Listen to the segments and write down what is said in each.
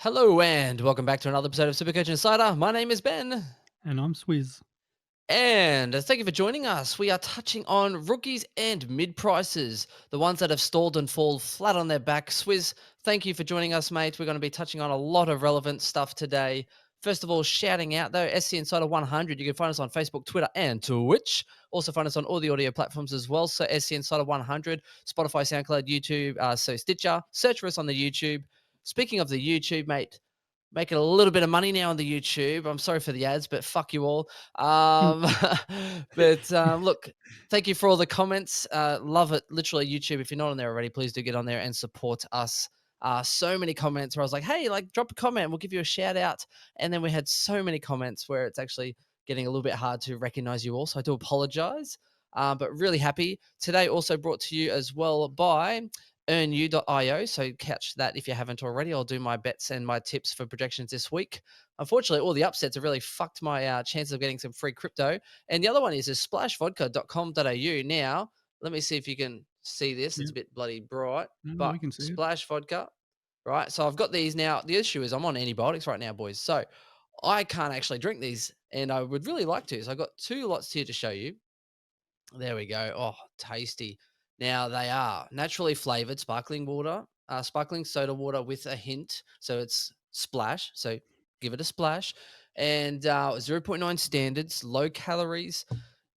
Hello and welcome back to another episode of Supercoach Insider. My name is Ben, And I'm Swizz. and thank you for joining us. We are touching on rookies and mid prices, the ones that have stalled and fall flat on their back. Swizz, thank you for joining us, mate. We're going to be touching on a lot of relevant stuff today. First of all, shouting out though, SC Insider 100. You can find us on Facebook, Twitter, and Twitch. Also find us on all the audio platforms as well. So SC Insider 100, Spotify, SoundCloud, YouTube, so Stitcher. Search for us on the YouTube. Speaking of the YouTube, mate, making a little bit of money now on the YouTube. I'm sorry for the ads, but fuck you all. Um, look, thank you for all the comments. Love it. Literally, YouTube, if you're not on there already, please do get on there and support us. So many comments where I was like, hey, like, drop a comment. We'll give you a shout out. And then we had so many comments where it's actually getting a little bit hard to recognize you all. So I do apologize. But really happy. Today also brought to you as well by earnu.io. So catch that if you haven't already. I'll do my bets and my tips for projections this week. Unfortunately, all the upsets have really fucked my chances of getting some free crypto. And the other one is splashvodka.com.au. Now, let me see if you can see this. It's Yeah, a bit bloody bright, no, but we can see it. Splash Vodka, right? So I've got these now. The issue is I'm on antibiotics right now, boys. So I can't actually drink these, and I would really like to. So I've got two lots here to show you. There we go. Oh, tasty. Now they are naturally flavored sparkling water, sparkling soda water with a hint. So it's splash. So give it a splash. And zero point 0.9 standards, low calories,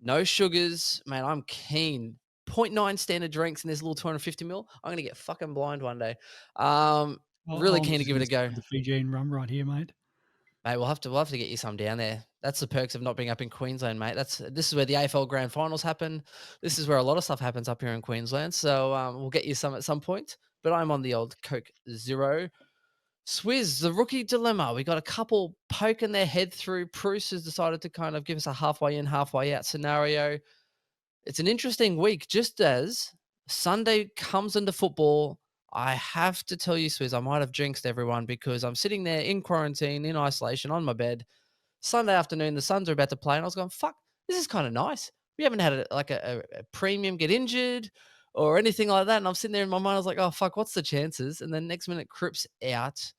no sugars. Man, I'm keen. Zero point 0.9 standard drinks in this little 250 mil. I'm going to get fucking blind one day. Really I'm keen to just give it gonna a stick go. with the Fijian rum right here, mate. Mate, we'll have to get you some down there. That's the perks of not being up in Queensland, mate. This is where the AFL Grand Finals happen. This is where a lot of stuff happens up here in Queensland. So we'll get you some at some point. But I'm on the old Coke Zero. Swizz, the rookie dilemma. We got a couple poking their head through. Bruce has decided to kind of give us a halfway in, halfway out scenario. It's an interesting week. Just as Sunday comes into football, I have to tell you, Swizz, I might have jinxed everyone because I'm sitting there in quarantine, in isolation, on my bed. Sunday afternoon, the Suns are about to play, and I was going, "Fuck, this is kind of nice." We haven't had a premium get injured or anything like that, and I'm sitting there in my mind. I was like, "Oh fuck, what's the chances?" And then next minute, Cripps out,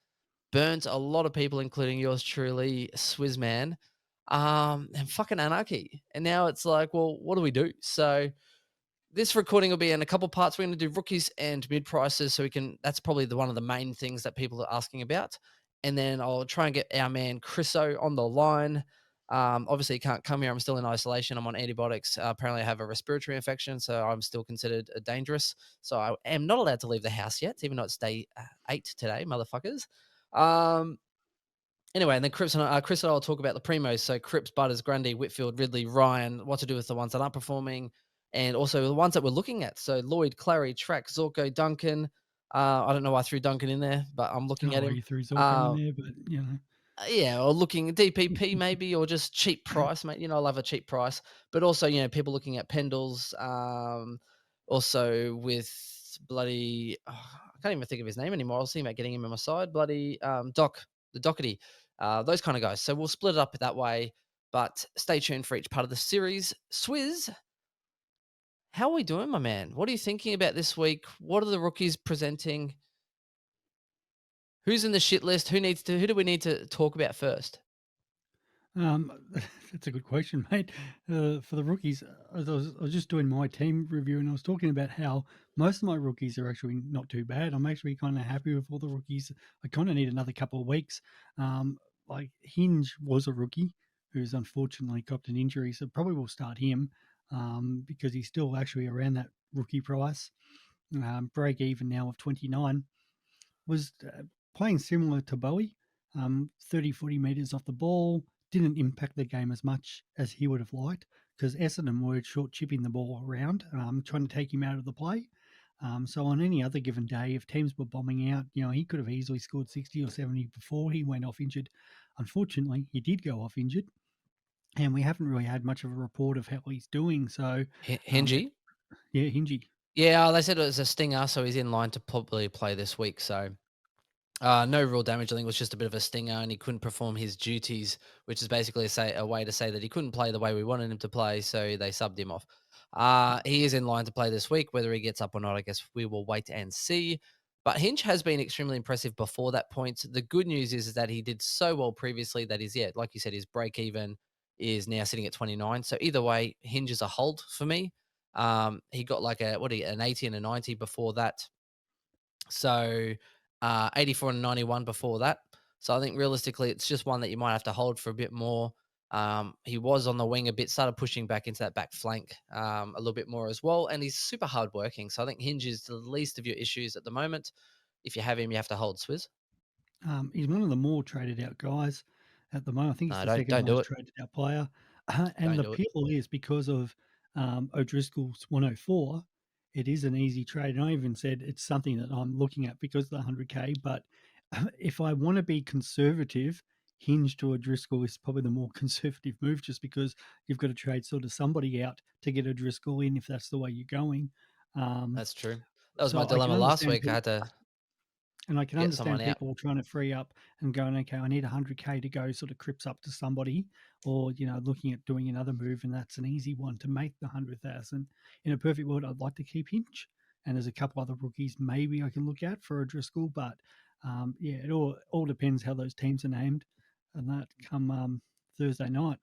burnt a lot of people, including yours truly, Swizzman, and fucking anarchy. And now it's like, well, what do we do? So this recording will be in a couple parts. We're going to do rookies and mid prices, so we can. That's probably one of the main things that people are asking about. And then I'll try and get our man Chriso on the line. Obviously, he can't come here. I'm still in isolation. I'm on antibiotics. Apparently, I have a respiratory infection, so I'm still considered dangerous. So I am not allowed to leave the house yet, even though it's day 8 today, motherfuckers. Um, Anyway, and then Chris and I will talk about the primos. So Cripps, Butters, Grundy, Whitfield, Ridley, Ryan, what to do with the ones that aren't performing, and also the ones that we're looking at. So Lloyd, Clary, Track, Zorko, Duncan. I don't know why I threw Duncan in there, but I'm Don't looking know at why him. you threw Zorko in Uh, there, but yeah, or looking DPP maybe, or just cheap price, mate. I love a cheap price, but also people looking at Pendles. Also with bloody, I can't even think of his name anymore. I'll see about getting him on my side. Bloody the Doherty, those kind of guys. So we'll split it up that way. But stay tuned for each part of the series. Swizz, how are we doing, my man? What are you thinking about this week? What are the rookies presenting? Who's in the shit list? Who do we need to talk about first? that's a good question, mate. For the rookies, I was just doing my team review, and I was talking about how most of my rookies are actually not too bad. I'm actually kind of happy with all the rookies. I kind of need another couple of weeks. Um, like Hinge was a rookie who's unfortunately copped an injury, so probably will start him because he's still actually around that rookie price. Break even now of 29 was playing similar to Bowie, 30, 40 metres off the ball, didn't impact the game as much as he would have liked because Essendon were short chipping the ball around, trying to take him out of the play. So on any other given day, if teams were bombing out, he could have easily scored 60 or 70 before he went off injured. Unfortunately, he did go off injured, and we haven't really had much of a report of how he's doing. So, it, Hingy? yeah, Hingy. Yeah, they said it was a stinger, so he's in line to probably play this week. So no real damage. I think it was just a bit of a stinger, and he couldn't perform his duties, which is basically a way to say that he couldn't play the way we wanted him to play. So they subbed him off. He is in line to play this week. Whether he gets up or not, I guess we will wait and see. But Hinch has been extremely impressive before that point. The good news is that he did so well previously that is, yeah, like you said, his break even is now sitting at 29. So either way, Hinge is a hold for me. He got like an 80 and a 90 before that. So 84 and 91 before that. So I think realistically, it's just one that you might have to hold for a bit more. He was on the wing a bit, started pushing back into that back flank a little bit more as well. And he's super hard working. So I think Hinge is the least of your issues at the moment. If you have him, you have to hold Swizz. He's one of the more traded out guys at the moment. I think he's No, the don't second do most it. traded out player. And Don't the do it. appeal is because of O'Driscoll's 104, it is an easy trade. And I even said it's something that I'm looking at because of the 100K. But if I want to be conservative, Hinge to O'Driscoll is probably the more conservative move just because you've got to trade sort of somebody out to get O'Driscoll in if that's the way you're going. Um, That's true. That was my so I can dilemma last understand week. I had to and I can get someone understand out. people trying to free up and going, okay, I need 100K to go sort of crips up to somebody, or looking at doing another move, and that's an easy one to make the 100,000. In a perfect world, I'd like to keep Hinch, and there's a couple other rookies maybe I can look at for a Driscoll, but yeah, it all depends how those teams are named, and that come Thursday night.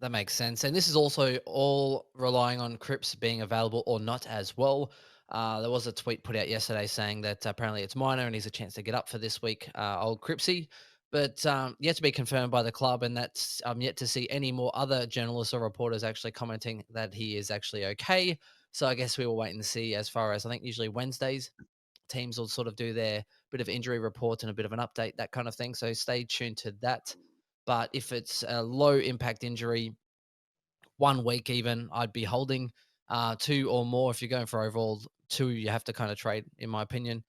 That makes sense. And this is also all relying on Crips being available or not as well. There was a tweet put out yesterday saying that apparently it's minor and he's a chance to get up for this week, old Cripsy, but yet to be confirmed by the club. And that's yet to see any more other journalists or reporters actually commenting that he is actually okay. So I guess we will wait and see as far as I think usually Wednesdays teams will sort of do their bit of injury report and a bit of an update, that kind of thing. So stay tuned to that. But if it's a low impact injury, 1 week even, I'd be holding. Two or more, if you're going for overall two, you have to kind of trade, in my opinion.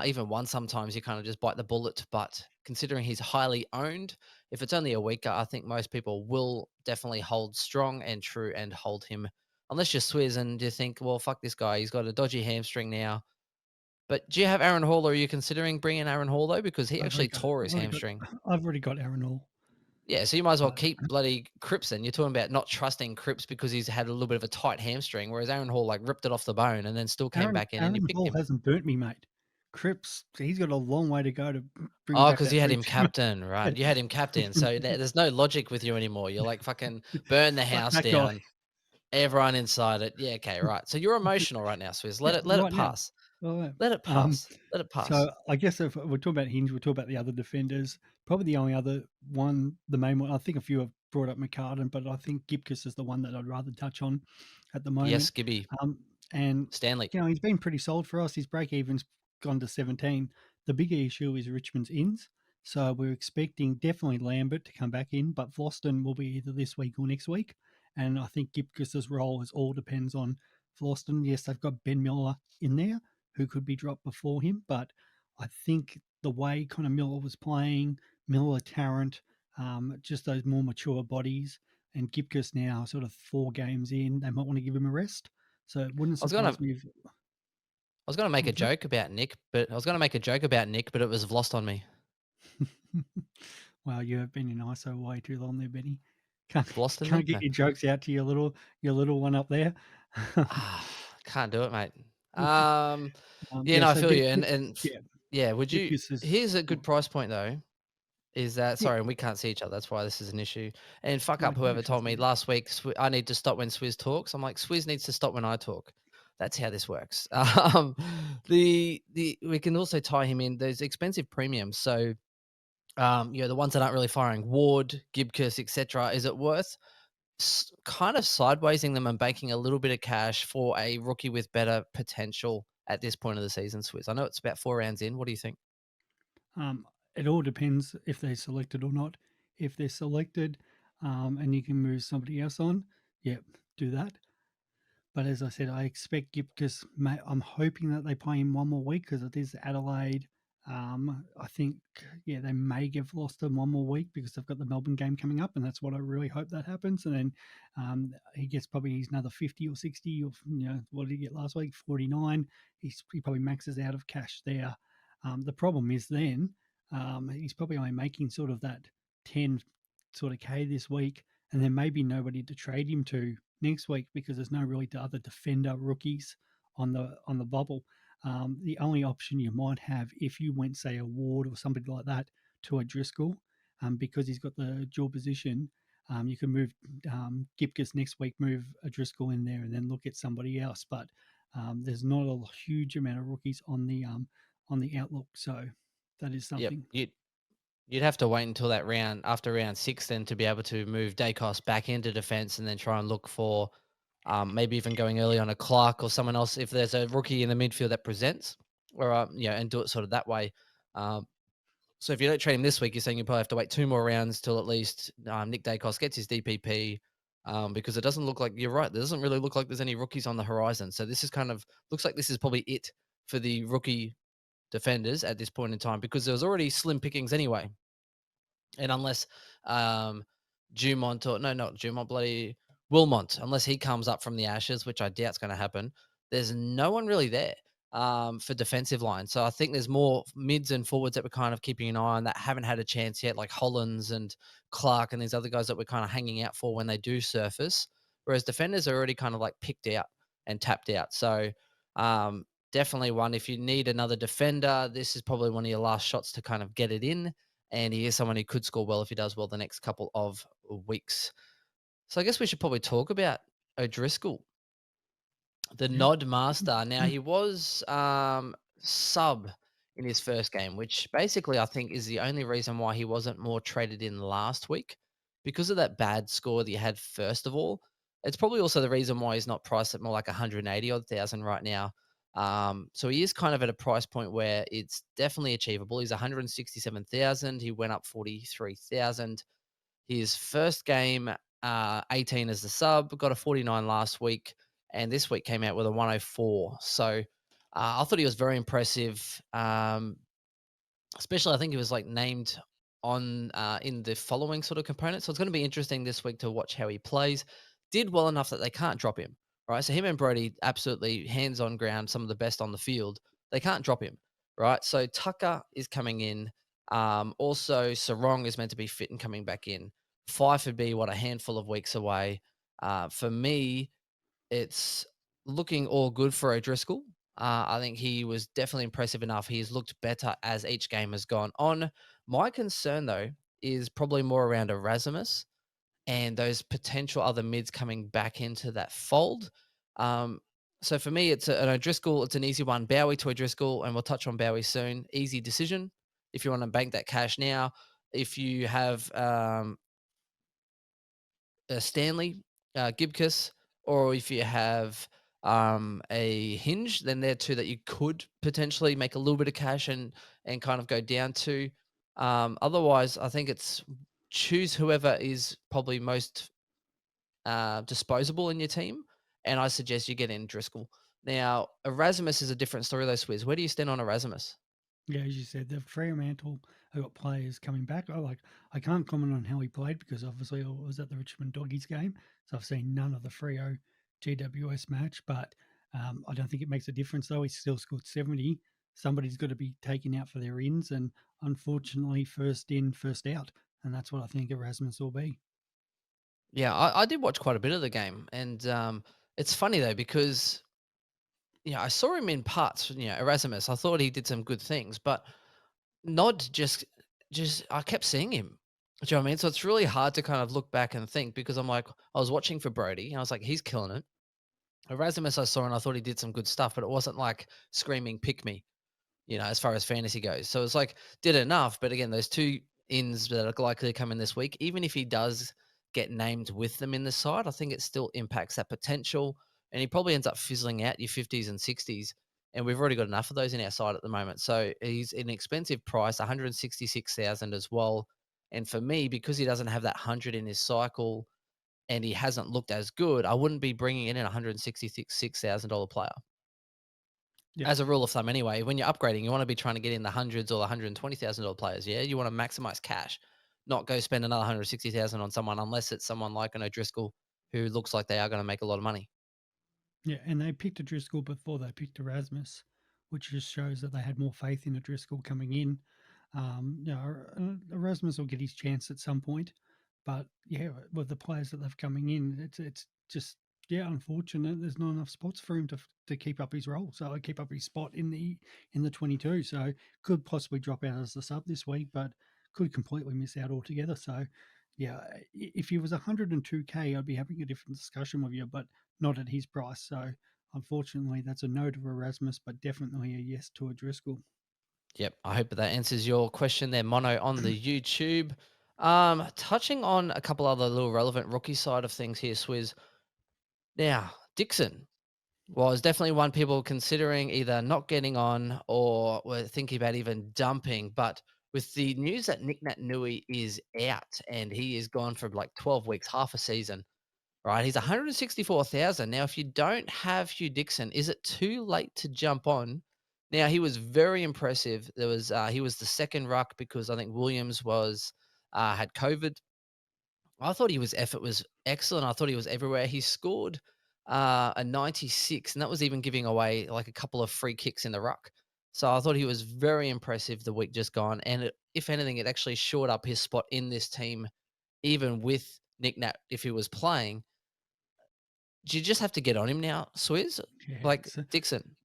Even one, sometimes you kind of just bite the bullet. But considering he's highly owned, if it's only a week, I think most people will definitely hold strong and true and hold him. Unless you're Swizz and you think, well, fuck this guy, he's got a dodgy hamstring now. But do you have Aaron Hall, or are you considering bringing Aaron Hall though? Because he I've already actually got it. tore his hamstring. I've already got Aaron Hall. Yeah, so you might as well But keep bloody Cripps then. You're talking about not trusting Cripps because he's had a little bit of a tight hamstring, whereas Aaron Hall like ripped it off the bone and then still came back in and you Aaron picked Hall him. hasn't burnt me, mate. Cripps, he's got a long way to go to bring Oh, back because that you had him reach. captain, right? You had him captain. So there's no logic with you anymore. You're like fucking burn the Fuck house that guy. down, everyone inside it. Yeah, okay, right. So you're emotional right now, Swizz. Yeah, Let it right now. pass. Right. Let it pass. Let it pass. So I guess if we're talking about Hinge, we'll talk about the other defenders. Probably the only other one, the main one. I think a few have brought up McCartan, but I think Gipkus is the one that I'd rather touch on at the Yes, moment. Gibby. Um, and Stanley. he's been pretty solid for us. His break even's gone to 17. The bigger issue is Richmond's ins. So we're expecting definitely Lambert to come back in, but Vlosten will be either this week or next week. And I think Gipkus's role all depends on Vlosten. Yes, they've got Ben Miller in there who could be dropped before him, but I think the way kind of Miller was playing, Miller, Tarrant, just those more mature bodies, and Gipkus now sort of 4 games in, they might want to give him a rest. So it wouldn't I was gonna surprise me if I was gonna make what a was that? joke about Nick, but it was lost on me. Wow, you have been in ISO way too long there, Benny. Can't Lost on can't me? get No. your jokes out to your little one up there. Ah, can't do it, mate. Um, yeah, Yeah, no, I so feel you, Yeah, yeah, would you Gipkus is here's a good price point, though, is that yeah, sorry, and we can't see each other, that's why this is an issue, and fuck no, I up can whoever actually told see me you. last week, I need to stop when Swizz talks. I'm like, "Swizz needs to stop when I talk." That's how this works. The we can also tie him in, those expensive premiums, so, the ones that aren't really firing, Ward, Gibcus, et cetera, is it worth kind of sidewaysing them and banking a little bit of cash for a rookie with better potential at this point of the season, Swizz? I know it's about 4 rounds in. What do you think? It all depends if they're selected or not. If they're selected, and you can move somebody else on, yeah, do that. But as I said, I expect Gipkus. I'm hoping that they play him one more week because it is Adelaide. I think, yeah, they may give Gloucester one more week because they've got the Melbourne game coming up, and that's what I really hope that happens. And then he gets probably another 50 or 60, or what did he get last week? 49. He probably maxes out of cash there. The problem is then he's probably only making sort of that 10 sort of K this week, and there may be nobody to trade him to next week because there's no really other defender rookies on the bubble. The only option you might have if you went, say, a Ward or somebody like that to a Driscoll, because he's got the dual position, you can move Gipkus next week, move a Driscoll in there, and then look at somebody else. But there's not a huge amount of rookies on the outlook, so that is Yep. something. You'd have to wait until that round after round 6 then to be able to move Dacos back into defense and then try and look for maybe even going early on a Clark or someone else if there's a rookie in the midfield that presents, or and do it sort of that way. Um, so if you don't trade him this week, you're saying you probably have to wait 2 more rounds till at least Nick Dacos gets his DPP. Because it doesn't look like you're right. There doesn't really look like there's any rookies on the horizon. So this is kind of looks like this is probably it for the rookie defenders at this point in time because there was already slim pickings anyway. And unless Dumont or no, not Dumont, bloody Wilmont, unless he comes up from the ashes, which I doubt's going to happen, there's no one really there for defensive line. So I think there's more mids and forwards that we're kind of keeping an eye on that haven't had a chance yet, like Hollins and Clark and these other guys that we're kind of hanging out for when they do surface. Whereas defenders are already kind of like picked out and tapped out. So definitely one. If you need another defender, this is probably one of your last shots to kind of get it in, and he is someone who could score well if he does well the next couple of weeks. So I guess we should probably talk about O'Driscoll, the Yeah. nod master. Now he was sub in his first game, which basically I think is the only reason why he wasn't more traded in last week because of that bad score that he had first of all. It's probably also the reason why he's not priced at more like 180 odd thousand right now. So he is kind of at a price point where it's definitely achievable. He's 167,000. He went up 43,000. His first game, 18 as the sub, got a 49 last week, and this week came out with a 104. So I thought he was very impressive. Especially, I think he was like named on in the following sort of component. So it's going to be interesting this week to watch how he plays. Did well enough that they can't drop him, right? So him and Brody, absolutely hands on ground, some of the best on the field. They can't drop him, right? So Tucker is coming in. Also, Sarong is meant to be fit and coming back in. Fife would be what a handful of weeks away. For me, it's looking all good for O'Driscoll. I think he was definitely impressive enough. He's looked better as each game has gone on. My concern, though, is probably more around Erasmus and those potential other mids coming back into that fold. Um, so for me, it's an O'Driscoll. It's an easy one. Bowie to O'Driscoll, and we'll touch on Bowie soon. Easy decision if you want to bank that cash now. If you have Stanley, Gibcus, or if you have a Hinge, then they're two that you could potentially make a little bit of cash and kind of go down to. Otherwise, I think it's choose whoever is probably most disposable in your team, and I suggest you get in Driscoll. Now, Erasmus is a different story, though. Swizz, where do you stand on Erasmus? Yeah, as you said, the Fremantle have got players coming back. I can't comment on how he played because obviously I was at the Richmond Doggies game, so I've seen none of the Freo GWS match. But I don't think it makes a difference though. He still scored 70. Somebody's got to be taken out for their ins, and unfortunately, first in, first out, and that's what I think Erasmus will be. Yeah, I did watch quite a bit of the game, and it's funny though because I saw him in parts. Erasmus. I thought he did some good things, but Nod just I kept seeing him. Do you know what I mean? So it's really hard to kind of look back and think because I'm like, I was watching for Brody and I was like, he's killing it. Erasmus I saw and I thought he did some good stuff, but it wasn't like screaming pick me, as far as fantasy goes. So it's like did enough, but again, those two ins that are likely to come in this week, even if he does get named with them in the side, I think it still impacts that potential, and he probably ends up fizzling out your 50s and 60s. And we've already got enough of those in our side at the moment. So he's an expensive price, 166,000 as well. And for me, because he doesn't have that 100 in his cycle and he hasn't looked as good, I wouldn't be bringing in a $166,000 player Yeah, as a rule of thumb anyway. When you're upgrading, you want to be trying to get in the hundreds or the $120,000 players. Yeah, you want to maximize cash, not go spend another 160,000 on someone unless it's someone like an O'Driscoll who looks like they are going to make a lot of money. yeah, and they picked a Driscoll before they picked Erasmus, which just shows that they had more faith in a Driscoll coming in. Erasmus will get his chance at some point, but yeah, with the players that they've coming in, it's just Yeah, unfortunate. There's not enough spots for him to keep up his role. So keep up his spot in the 22. So could possibly drop out as the sub this week, but could completely miss out altogether. So yeah, if he was 102K, I'd be having a different discussion with you, but not at his price. So unfortunately, that's a no to Erasmus, but definitely a yes to a Driscoll. Yep, I hope that answers your question there, Mono, on the YouTube. Touching on a couple other little relevant rookie side of things here, Swizz. Now, Dixon was definitely one people considering either not getting on or were thinking about even dumping. But with the news that Nick Nat Nui is out and he is gone for like 12 weeks, half a season, right? He's 164,000. Now, if you don't have Hugh Dixon, is it too late to jump on? Now, he was very impressive. He was the second ruck because I think Williams was had COVID. I thought his effort was excellent. I thought he was everywhere. He scored a 96, and that was even giving away like a couple of free kicks in the ruck. So I thought he was very impressive the week just gone. And if anything, it actually shored up his spot in this team, even with Nick Nat if he was playing. Do you just have to get on him now, Swizz? Yeah, Like Dixon.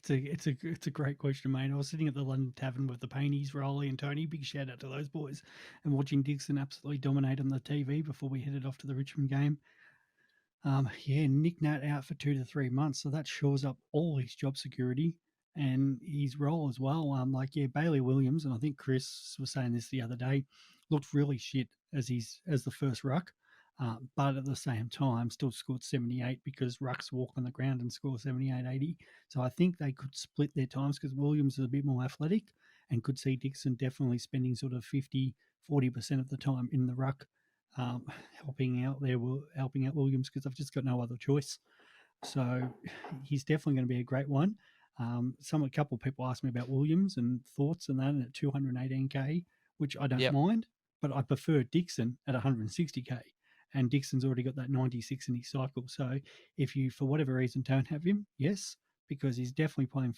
it's a great question, mate. I was sitting at the London Tavern with the Painies, Rolly and Tony. Big shout out to those boys, and watching Dixon absolutely dominate on the TV before we headed off to the Richmond game. Yeah, Nick Nat out for 2 to 3 months, so that shores up all his job security and his role as well. Yeah, Bailey Williams, and I think Chris was saying this the other day, looked really shit as the first ruck, but at the same time still scored 78 because rucks walk on the ground and score 78, 80. So I think they could split their times because Williams is a bit more athletic, and could see Dixon definitely spending sort of 50, 40% of the time in the ruck, um, helping out Williams because I've just got no other choice. So he's definitely going to be a great one. A couple of people asked me about Williams and thoughts and that at 218K, which I don't Yep. mind, but I prefer Dixon at 160K. And Dixon's already got that 96 in his cycle. So if you, for whatever reason, don't have him, yes, because he's definitely playing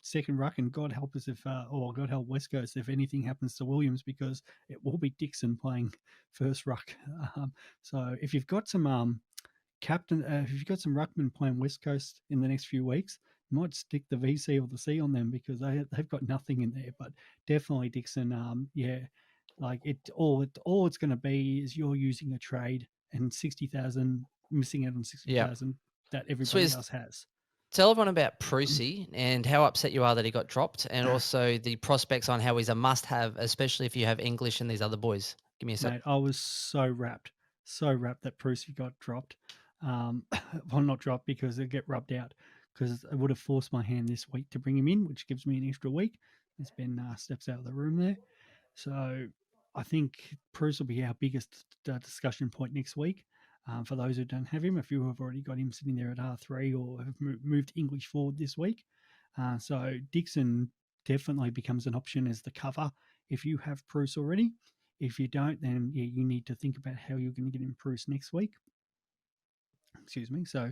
second ruck. And God help us or God help West Coast if anything happens to Williams, because it will be Dixon playing first ruck. So if you've got some if you've got some ruckman playing West Coast in the next few weeks, you might stick the VC or the C on them because they've got nothing in there. But definitely Dixon, yeah, like all it's going to be is you're using a trade and 60,000 missing out on Yep. 60,000 that everybody Swizz, else has. tell everyone about Prusy and how upset you are that he got dropped, and also the prospects on how he's a must-have, especially if you have English and these other boys. Give me a sec. Mate, I was so wrapped that Prusy got dropped. Well, not dropped because it get rubbed out, because it would have forced my hand this week to bring him in, which gives me an extra week. As Ben steps out of the room there. So I think Bruce will be our biggest discussion point next week. For those who don't have him, a few have already got him sitting there at R3 or have moved English forward this week. So Dixon definitely becomes an option as the cover if you have Bruce already. If you don't, then yeah, you need to think about how you're going to get him Bruce next week. Excuse me. So,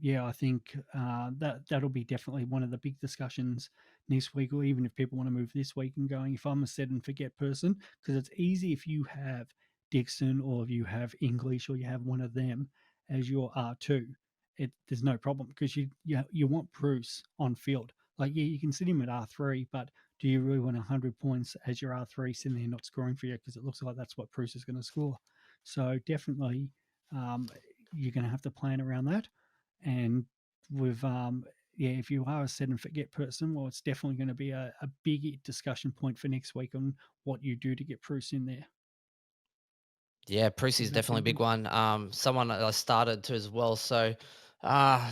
yeah, I think that'll be definitely one of the big discussions next week, or even if people want to move this week and going, if I'm a set and forget person, because it's easy if you have Dixon or if you have English or you have one of them as your R2. There's no problem because you want Bruce on field. Like, yeah, you can sit him at R3, but do you really want 100 points as your R3 sitting there not scoring for you? Because it looks like that's what Bruce is going to score. So definitely, um, you're going to have to plan around that. And with yeah, if you are a set and forget person, well, it's definitely going to be a big discussion point for next week on what you do to get Bruce in there. Yeah, Does Prussy's that definitely a sound big good? one. Someone that I started to as well. So,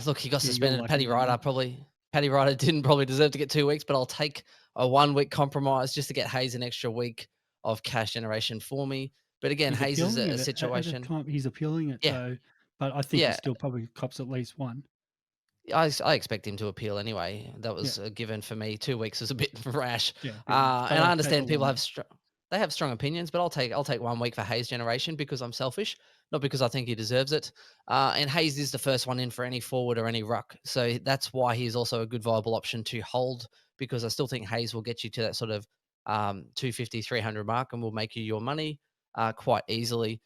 look, he got Yeah, you're suspended. lucky then, mate. Paddy Ryder didn't probably deserve to get 2 weeks, but I'll take a 1 week compromise just to get Hayes an extra week of cash generation for me. But again, He's Hayes is appealing a it at a situation. time. He's appealing it, Yeah, so, but I think he yeah. still probably cops at least one. I expect him to appeal anyway. That Yeah, was a given for me. 2 weeks was a bit rash, yeah, a bit much, but and I I'd take a understand people one have week. they have strong opinions, but I'll take 1 week for Hayes generation because I'm selfish, not because I think he deserves it. And Hayes is the first one in for any forward or any ruck, so that's why he is also a good viable option to hold because I still think Hayes will get you to that sort of 250, 300 mark and will make you your money quite easily.